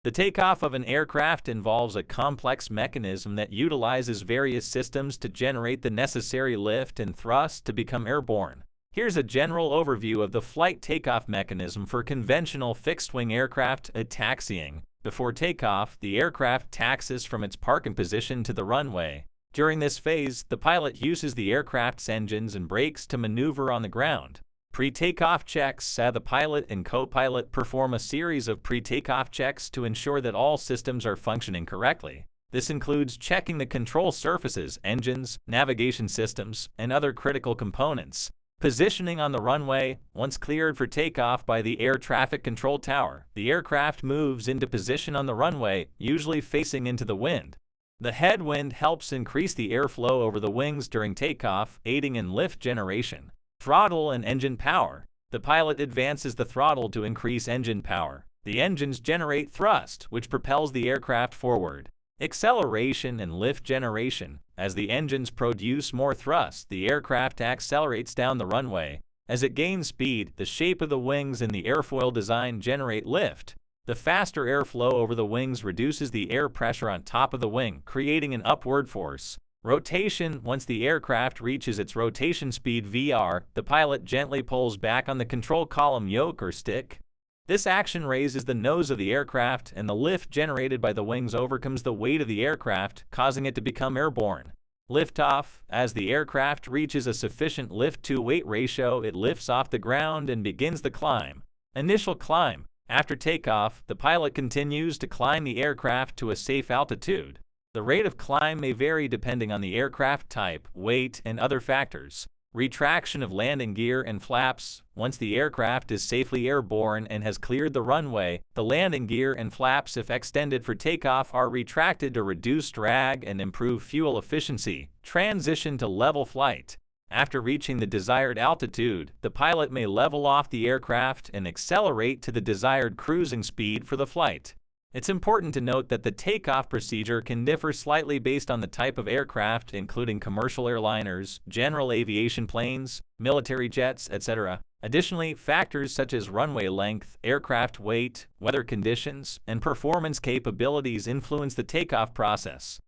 The takeoff of an aircraft involves a complex mechanism that utilizes various systems to generate the necessary lift and thrust to become airborne. Here's a general overview of the flight takeoff mechanism for conventional fixed-wing aircraft. Taxiing. Before takeoff, the aircraft taxis from its parking position to the runway. During this phase, the pilot uses the aircraft's engines and brakes to maneuver on the ground. Pre-takeoff checks. The pilot and co-pilot perform a series of pre-takeoff checks to ensure that all systems are functioning correctly. This includes checking the control surfaces, engines, navigation systems, and other critical components. Positioning on the runway. Once cleared for takeoff by the air traffic control tower, the aircraft moves into position on the runway, usually facing into the wind. The headwind helps increase the airflow over the wings during takeoff, aiding in lift generation. Throttle and engine power. The pilot advances the throttle to increase engine power. The engines generate thrust, which propels the aircraft forward. Acceleration and lift generation. As the engines produce more thrust, the aircraft accelerates down the runway. As it gains speed, the shape of the wings and the airfoil design generate lift. The faster airflow over the wings reduces the air pressure on top of the wing, creating an upward force. Rotation. Once the aircraft reaches its rotation speed (VR), the pilot gently pulls back on the control column yoke or stick. This action raises the nose of the aircraft, and the lift generated by the wings overcomes the weight of the aircraft, causing it to become airborne. Liftoff. As the aircraft reaches a sufficient lift-to-weight ratio, it lifts off the ground and begins the climb. Initial climb. After takeoff, the pilot continues to climb the aircraft to a safe altitude. The rate of climb may vary depending on the aircraft type, weight, and other factors. Retraction of landing gear and flaps. Once the aircraft is safely airborne and has cleared the runway, the landing gear and flaps, if extended for takeoff, are retracted to reduce drag and improve fuel efficiency. Transition to level flight. After reaching the desired altitude, the pilot may level off the aircraft and accelerate to the desired cruising speed for the flight. It's important to note that the takeoff procedure can differ slightly based on the type of aircraft, including commercial airliners, general aviation planes, military jets, etc. Additionally, factors such as runway length, aircraft weight, weather conditions, and performance capabilities influence the takeoff process.